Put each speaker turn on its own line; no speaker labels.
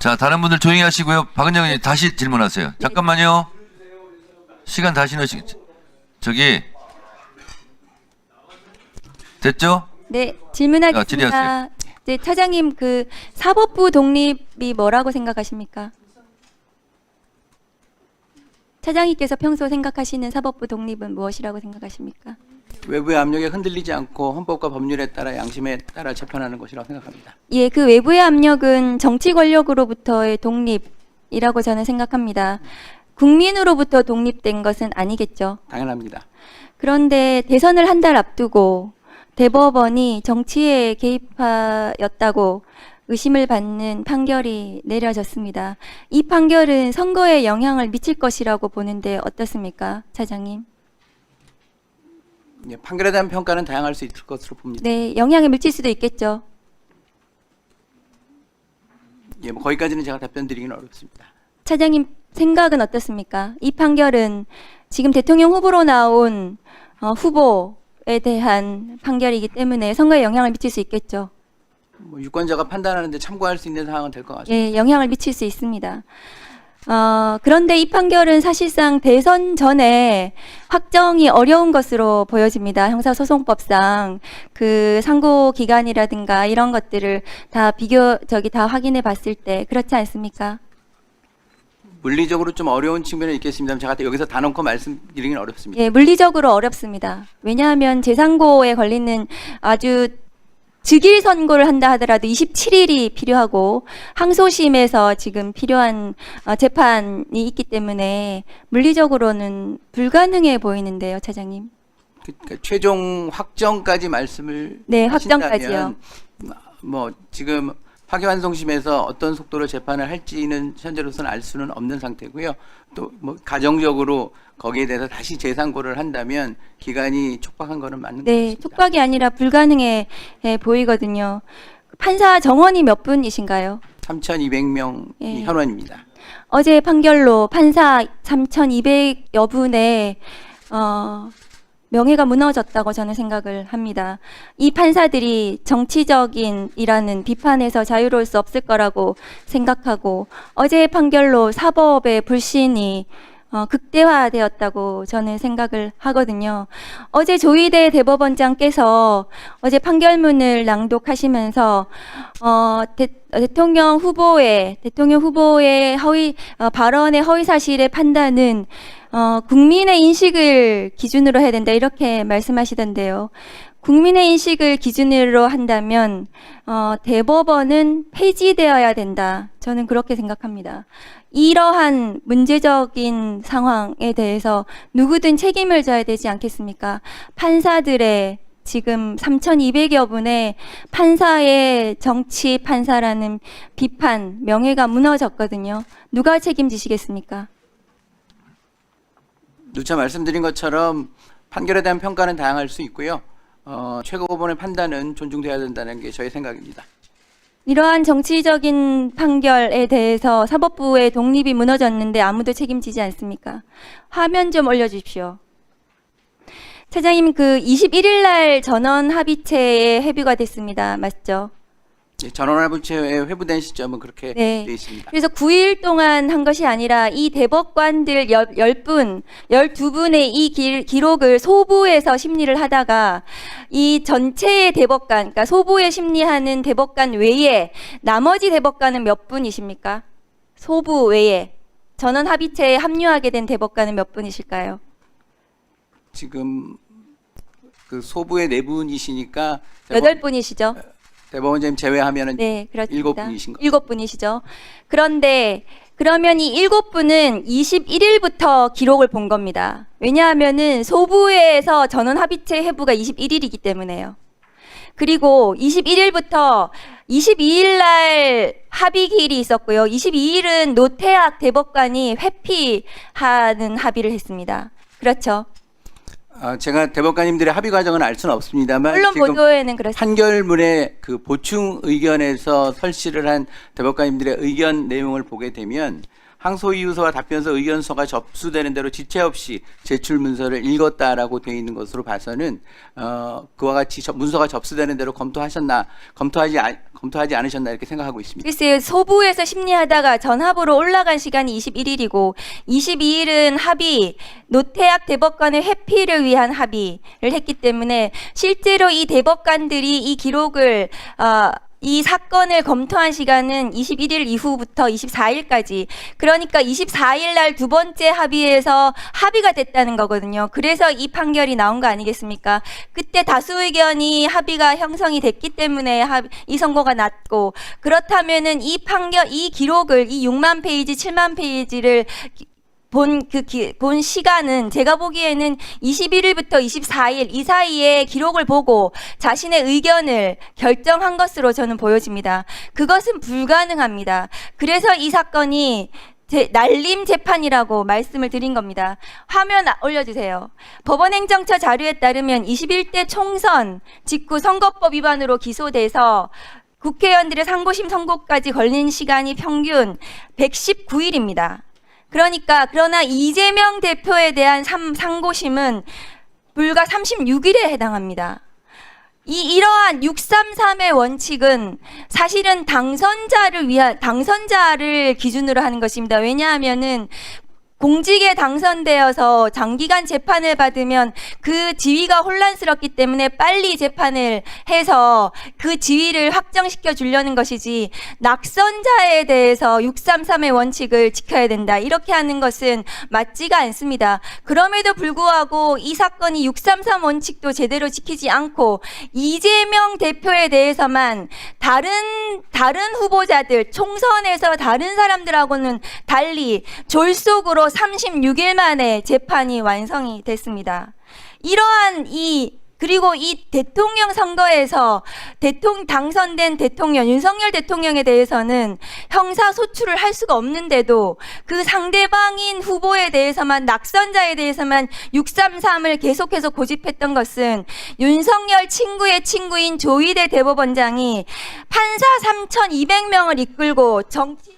자, 다른 분들 조용히 하시고요. 박은정 의원님 다시 질문하세요. 잠깐만요. 시간 다시 넣으시. 저기 됐죠?
네, 질문하겠습니다.
질의하세요.
네, 차장님 그 사법부 독립이 뭐라고 생각하십니까? 차장님께서 평소 생각하시는 사법부 독립은 무엇이라고 생각하십니까?
외부의 압력에 흔들리지 않고 헌법과 법률에 따라 양심에 따라 재판하는 것이라고 생각합니다.
예, 그 외부의 압력은 정치 권력으로부터의 독립이라고 저는 생각합니다. 국민으로부터 독립된 것은 아니겠죠.
당연합니다.
그런데 대선을 한 달 앞두고 대법원이 정치에 개입하였다고 의심을 받는 판결이 내려졌습니다. 이 판결은 선거에 영향을 미칠 것이라고 보는데 어떻습니까, 차장님?
예, 판결에 대한 평가는 다양할 수 있을 것으로 봅니다.
네, 영향을 미칠 수도 있겠죠.
예, 뭐 거기까지는 제가 답변 드리기는 어렵습니다.
차장님 생각은 어떻습니까? 이 판결은 지금 대통령 후보로 나온 후보에 대한 판결이기 때문에 선거에 영향을 미칠 수 있겠죠.
뭐 유권자가 판단하는데 참고할 수 있는 사항은 될 것 같습니다.
예, 영향을 미칠 수 있습니다. 그런데 이 판결은 사실상 대선 전에 확정이 어려운 것으로 보여집니다. 형사소송법상 그 상고 기간이라든가 이런 것들을 다 다 확인해 봤을 때 그렇지 않습니까?
물리적으로 좀 어려운 측면은 있겠습니다만 제가 여기서 다 놓고 말씀드리기는 어렵습니다.
예, 물리적으로 어렵습니다. 왜냐하면 재상고에 걸리는 아주 즉일 선고를 한다 하더라도 27일이 필요하고 항소심에서 지금 필요한 재판이 있기 때문에 물리적으로는 불가능해 보이는데요, 차장님.
그러니까 최종 확정까지 말씀을
네,
하신다면
확정까지요.
뭐 지금 파기환송심에서 어떤 속도로 재판을 할지는 현재로서는 알 수는 없는 상태고요. 또 뭐 가정적으로 거기에 대해서 다시 재상고를 한다면 기간이 촉박한 거는 맞는 것
네,
같습니다.
촉박이 아니라 불가능해 보이거든요. 판사 정원이 몇 분이신가요?
3,200명이
예.
현원입니다.
어제 판결로 판사 3,200여 분의 명예가 무너졌다고 저는 생각을 합니다. 이 판사들이 정치적인이라는 비판에서 자유로울 수 없을 거라고 생각하고 어제의 판결로 사법의 불신이 극대화되었다고 저는 생각을 하거든요. 어제 조희대 대법원장께서 어제 판결문을 낭독하시면서 대통령 후보의 발언의 허위 사실의 판단은 국민의 인식을 기준으로 해야 된다 이렇게 말씀하시던데요. 국민의 인식을 기준으로 한다면 대법원은 폐지되어야 된다. 저는 그렇게 생각합니다. 이러한 문제적인 상황에 대해서 누구든 책임을 져야 되지 않겠습니까? 판사들의 지금 3,200여 분의 판사의 정치 판사라는 비판, 명예가 무너졌거든요. 누가 책임지시겠습니까?
누차 말씀드린 것처럼 판결에 대한 평가는 다양할 수 있고요. 최고법원의 판단은 존중돼야 된다는 게 저의 생각입니다.
이러한 정치적인 판결에 대해서 사법부의 독립이 무너졌는데 아무도 책임지지 않습니까? 화면 좀 올려주십시오. 차장님, 그 21일 날 전원 합의체에 회부가 됐습니다. 맞죠?
예, 전원합의체에 회부된 시점은 그렇게
네.
되어 있습니다.
그래서 9일 동안 한 것이 아니라 이 대법관들 10분, 12분의 이 기록을 소부에서 심리를 하다가 이 전체의 대법관, 그러니까 소부에 심리하는 대법관 외에 나머지 대법관은 몇 분이십니까? 소부 외에 전원 합의체에 합류하게 된 대법관은 몇 분이실까요?
지금 그 소부의 네 분이시니까
8분이시죠?
대법원장님 제외하면은
네, 그렇습니다.
7분이신 거.
7분이시죠. 그런데 그러면 이 7분은 21일부터 기록을 본 겁니다. 왜냐하면은 소부에서 전원 합의체 회부가 21일이기 때문에요. 그리고 21일부터 22일 날 합의기일이 있었고요. 22일은 노태학 대법관이 회피하는 합의를 했습니다. 그렇죠.
제가 대법관님들의 합의 과정은 알 수는 없습니다만
언론
지금
보도에는 그렇습니다.
판결문의 그 보충 의견에서 설치를 한 대법관님들의 의견 내용을 보게 되면 항소 이유서와 답변서 의견서가 접수되는 대로 지체 없이 제출 문서를 읽었다라고 되어 있는 것으로 봐서는 그와 같이 문서가 접수되는 대로 검토하지 검토하지 않으셨나 이렇게 생각하고 있습니다.
글쎄요, 소부에서 심리하다가 전합으로 올라간 시간이 21일이고 22일은 합의, 노태학 대법관의 회피를 위한 합의를 했기 때문에 실제로 이 대법관들이 이 기록을 이 사건을 검토한 시간은 21일 이후부터 24일까지, 그러니까 24일 날 두 번째 합의에서 합의가 됐다는 거거든요. 그래서 이 판결이 나온 거 아니겠습니까? 그때 다수 의견이 합의가 형성이 됐기 때문에 이 선고가 났고, 그렇다면은 이 판결, 이 기록을, 이 6만 페이지, 7만 페이지를 본 시간은 제가 보기에는 21일부터 24일 이 사이에 기록을 보고 자신의 의견을 결정한 것으로 저는 보여집니다. 그것은 불가능합니다. 그래서 이 사건이 날림 재판이라고 말씀을 드린 겁니다. 화면 올려주세요. 법원행정처 자료에 따르면 21대 총선 직후 선거법 위반으로 기소돼서 국회의원들의 상고심 선고까지 걸린 시간이 평균 119일입니다. 그러나 이재명 대표에 대한 상고심은 불과 36일에 해당합니다. 이러한 633의 원칙은 사실은 당선자를 기준으로 하는 것입니다. 왜냐하면은 공직에 당선되어서 장기간 재판을 받으면 그 지위가 혼란스럽기 때문에 빨리 재판을 해서 그 지위를 확정시켜 주려는 것이지, 낙선자에 대해서 633의 원칙을 지켜야 된다 이렇게 하는 것은 맞지가 않습니다. 그럼에도 불구하고 이 사건이 633 원칙도 제대로 지키지 않고 이재명 대표에 대해서만 다른 후보자들, 총선에서 다른 사람들하고는 달리 졸속으로 36일 만에 재판이 완성이 됐습니다. 그리고 이 대통령 선거에서 당선된 대통령, 윤석열 대통령에 대해서는 형사소출을 할 수가 없는데도 그 상대방인 후보에 대해서만, 낙선자에 대해서만 633을 계속해서 고집했던 것은 윤석열 친구의 친구인 조희대 대법원장이 판사 3,200명을 이끌고 정치